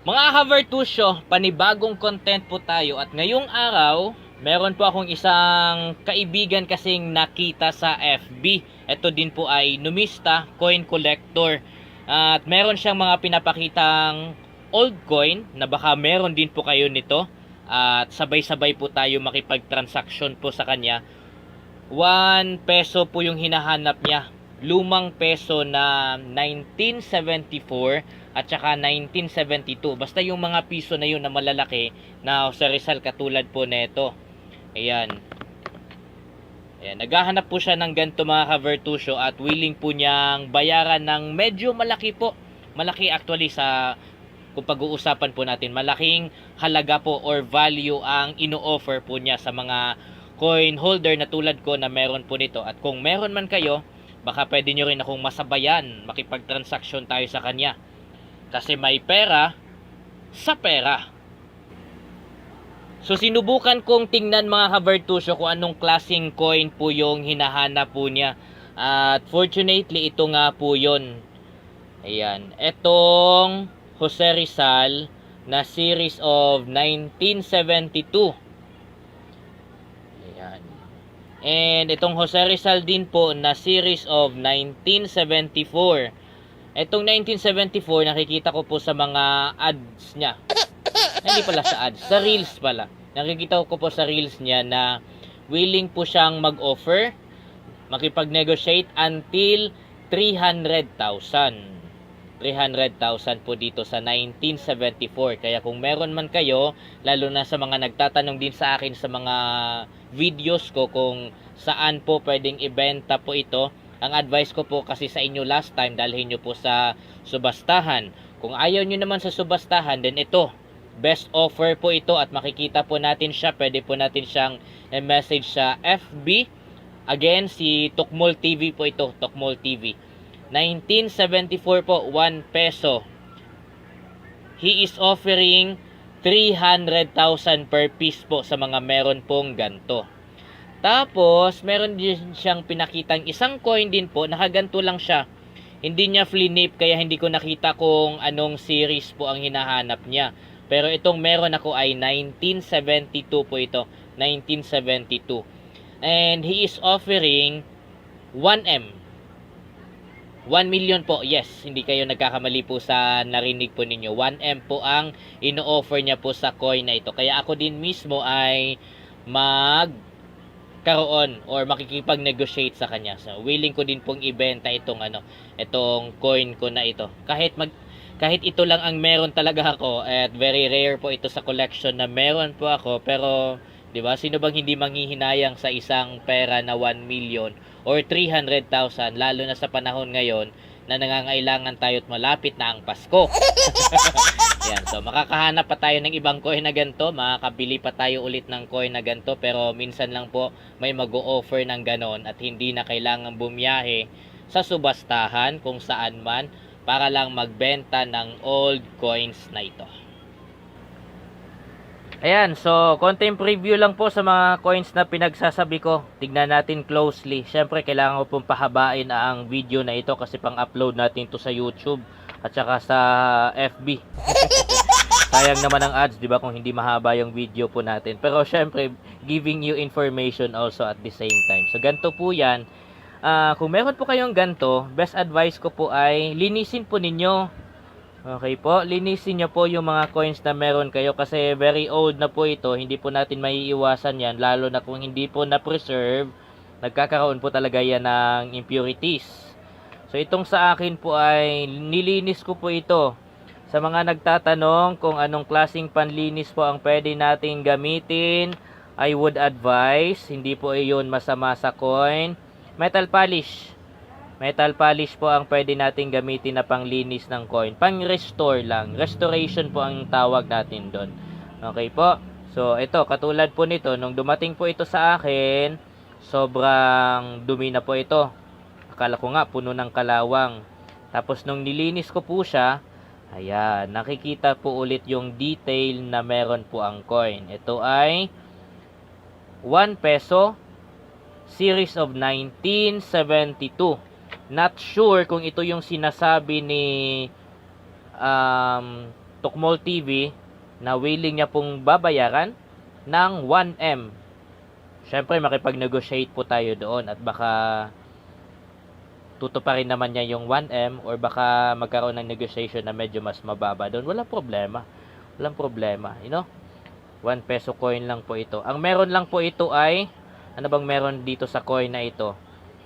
Mga Havertusyo, panibagong content po tayo at ngayong araw, meron po akong isang kaibigan kasing nakita sa FB. Ito din po ay numista, coin collector. At meron siyang mga pinapakitang old coin na baka meron din po kayo nito. At sabay-sabay po tayo makipag-transaction po sa kanya. 1 peso po yung hinahanap niya. Lumang peso na 1974 at saka 1972. Basta yung mga piso na yun na malalaki na sa Rizal katulad po nito. Ayan. Ayan. Naghahanap po siya ng ganito mga Havertusyo at willing po niyang bayaran ng medyo malaki po. Malaki actually sa kung pag-uusapan po natin. Malaking halaga po or value ang ino-offer po niya sa mga coin holder na tulad ko na meron po nito. At kung meron man kayo, baka pwede nyo rin akong masabayan, makipag-transaction tayo sa kanya. Kasi may pera sa pera. So sinubukan kong tingnan mga Havertusyo kung anong klaseng coin po yung hinahanap po niya. At fortunately, ito nga po yun. Ayan. Itong Jose Rizal na series of 1972. Ayan. And itong Jose Rizal din po na series of 1974. Itong 1974 nakikita ko po sa mga ads niya. Hindi pala sa ads, sa reels pala. Nakikita ko po sa reels niya na willing po siyang mag-offer, makipag-negotiate until 300,000. 300,000 po dito sa 1974. Kaya kung meron man kayo, lalo na sa mga nagtatanong din sa akin sa mga videos ko kung saan po pwedeng ibenta po ito, ang advice ko po kasi sa inyo last time, dalhin nyo po sa subastahan. Kung ayaw nyo naman sa subastahan, then ito, best offer po ito at makikita po natin siya. Pwede po natin siyang message sa FB. Again, si Tokmol TV po ito, Tokmol TV. 1974 po, 1 peso. He is offering 300,000 per piece po sa mga meron pong ganto. Tapos, meron din siyang pinakitang isang coin din po, nakaganto lang siya. Hindi niya flinip, kaya hindi ko nakita kung anong series po ang hinahanap niya. Pero itong meron ako ay 1972 po ito. 1972. And he is offering 1M. 1 million po, yes, hindi kayo nagkakamali po sa narinig po ninyo. 1M po ang ino-offer niya po sa coin na ito. Kaya ako din mismo ay magkaroon or makikipag-negotiate sa kanya. So, willing ko din pong ibenta itong coin ko na ito. Kahit ito lang ang meron talaga ako at very rare po ito sa collection na meron po ako, pero 'di ba? Sino bang hindi manghihinayang sa isang pera na 1 million or 300,000 lalo na sa panahon ngayon na nangangailangan tayo at malapit na ang Pasko. Yan, so makakahanap pa tayo ng ibang coin na ganito, makakabili pa tayo ulit ng coin na ganito, pero minsan lang po may mag-o-offer ng ganon at hindi na kailangan bumiyahe sa subastahan kung saan man para lang magbenta ng old coins na ito. Ayan, so konting preview lang po sa mga coins na pinagsasabi ko. Tignan natin closely. Siyempre, kailangan ko pong pahabain ang video na ito kasi pang-upload natin to sa YouTube at saka sa FB. Sayang naman ang ads, di ba, kung hindi mahaba yung video po natin. Pero siyempre, giving you information also at the same time. So, ganito po yan. Kung meron po kayong ganito, best advice ko po ay linisin po ninyo. Okay po, linisin nyo po yung mga coins na meron kayo kasi very old na po ito. Hindi po natin maiiwasan yan, lalo na kung hindi po na-preserve, nagkakaroon po talaga yan ng impurities. So itong sa akin po ay nilinis ko po ito. Sa mga nagtatanong kung anong klaseng panlinis po ang pwede nating gamitin, I would advise, hindi po iyon masama sa coin, metal polish. Metal polish po ang pwede natin gamitin na panglinis ng coin. Pang-restore lang. Restoration po ang tawag natin doon. Okay po? So, ito, katulad po nito, nung dumating po ito sa akin, sobrang dumi na po ito. Akala ko nga, puno ng kalawang. Tapos, nung nilinis ko po siya, ayan, nakikita po ulit yung detail na meron po ang coin. Ito ay 1 peso, series of 1972. Not sure kung ito yung sinasabi ni Tokmol TV na willing niya pong babayaran ng 1M. Syempre makipag-negotiate po tayo doon at baka tutuparin naman niya yung 1M or baka magkaroon ng negotiation na medyo mas mababa doon. Walang problema. Walang problema. 1 peso coin lang po ito. Ang meron lang po ito ay, ano bang meron dito sa coin na ito?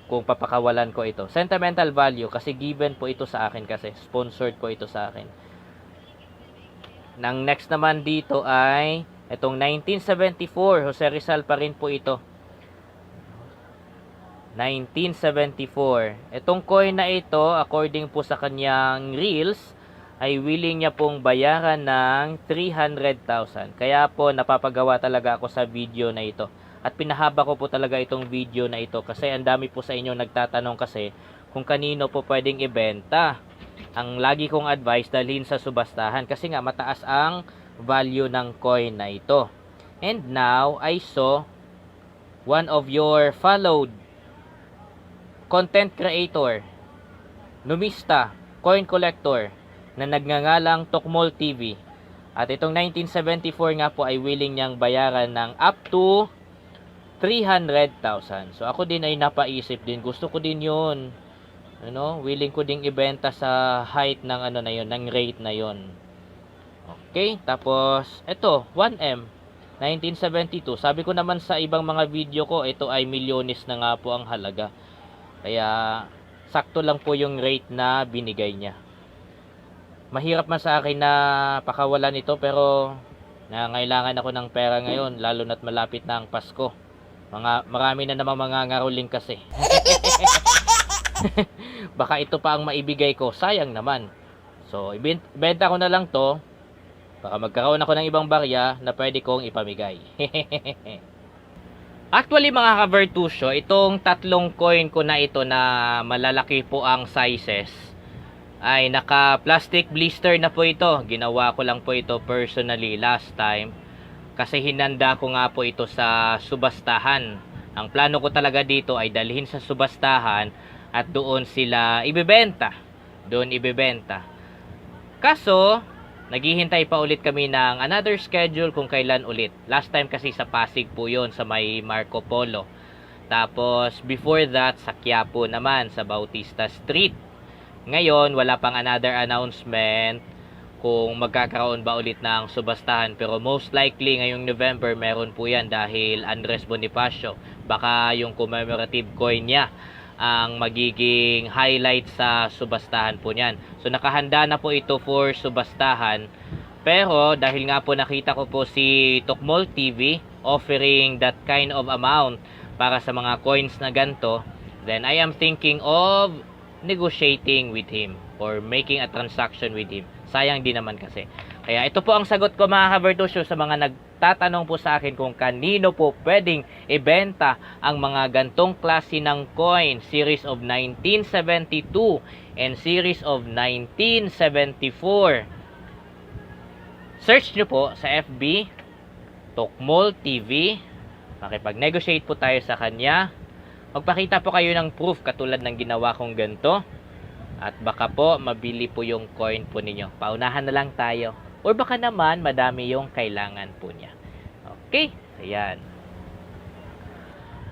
Kung papakawalan ko ito. Sentimental value kasi given po ito sa akin kasi. Sponsored po ito sa akin. Nang next naman dito ay itong 1974. Jose Rizal pa rin po ito. 1974. Itong coin na ito, according po sa kanyang reels, ay willing niya pong bayaran ng 300,000. Kaya po napapagawa talaga ako sa video na ito. At pinahaba ko po talaga itong video na ito kasi ang dami po sa inyo nagtatanong kasi kung kanino po pwedeng ibenta. Ang lagi kong advice, dalhin sa subastahan kasi nga mataas ang value ng coin na ito. And now, I saw one of your followed content creator, numista, coin collector na nagngangalang Tokmol TV. At itong 1974 nga po ay willing niyang bayaran ng up to 300,000. So ako din ay napaisip din, gusto ko din 'yun. Willing ko ding ibenta sa height ng na 'yon, ng rate na 'yon. Okay, tapos ito, 1M 1972. Sabi ko naman sa ibang mga video ko, ito ay milyones na nga po ang halaga. Kaya sakto lang po yung rate na binigay niya. Mahirap man sa akin na pakawalan ito pero nangailangan ako ng pera ngayon, lalo na't malapit na ang Pasko. Marami na namang mga ngaruling kasi. Baka ito pa ang maibigay ko, sayang naman. So ibenta ko na lang to. Baka magkaroon ako ng ibang barya na pwede kong ipamigay. Actually mga ka-Vertusio, itong tatlong coin ko na ito na malalaki po ang sizes ay naka plastic blister na po ito. Ginawa ko lang po ito personally last time kasi hinanda ko nga po ito sa subastahan. Ang plano ko talaga dito ay dalhin sa subastahan at doon sila ibebenta. Kaso naghihintay pa ulit kami ng another schedule kung kailan ulit. Last time kasi sa Pasig po yon sa may Marco Polo. Tapos before that sa Quiapo naman sa Bautista Street. Ngayon wala pang another announcement kung magkakaroon ba ulit ng subastahan. Pero most likely ngayong November meron po yan dahil Andres Bonifacio. Baka yung commemorative coin niya ang magiging highlight sa subastahan po niyan. So nakahanda na po ito for subastahan. Pero dahil nga po nakita ko po si Tokmol TV offering that kind of amount para sa mga coins na ganto, then I am thinking of negotiating with him or making a transaction with him. Sayang din naman kasi. Kaya ito po ang sagot ko mga ka-Vertusio sa mga nagtatanong po sa akin kung kanino po pwedeng ibenta ang mga gantong klase ng coin, series of 1972 and series of 1974. Search nyo po sa FB Tokmol TV, makipag-negotiate po tayo sa kanya. Magpakita po kayo ng proof katulad ng ginawa kong ganito. At baka po mabili po yung coin po ninyo. Paunahan na lang tayo. Or baka naman madami yung kailangan po niya. Okay? Ayan.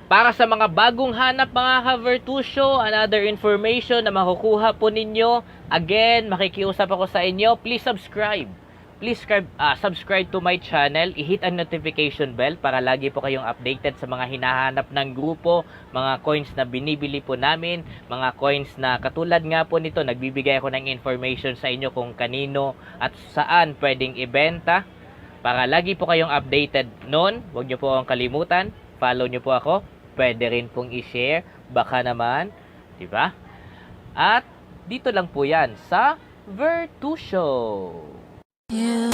Para sa mga bagong hanap mga ka-Vertusio, another information na makukuha po ninyo. Again, makikiusap ako sa inyo. Please subscribe. Please subscribe to my channel. I-hit ang notification bell para lagi po kayong updated sa mga hinahanap ng grupo, mga coins na binibili po namin, mga coins na katulad nga po nito, nagbibigay ako ng information sa inyo kung kanino at saan pwedeng ibenta. Para lagi po kayong updated noon, huwag nyo po akong kalimutan. Follow nyo po ako. Pwede rin pong i-share. Baka naman, di ba? At dito lang po yan sa Vertusio. You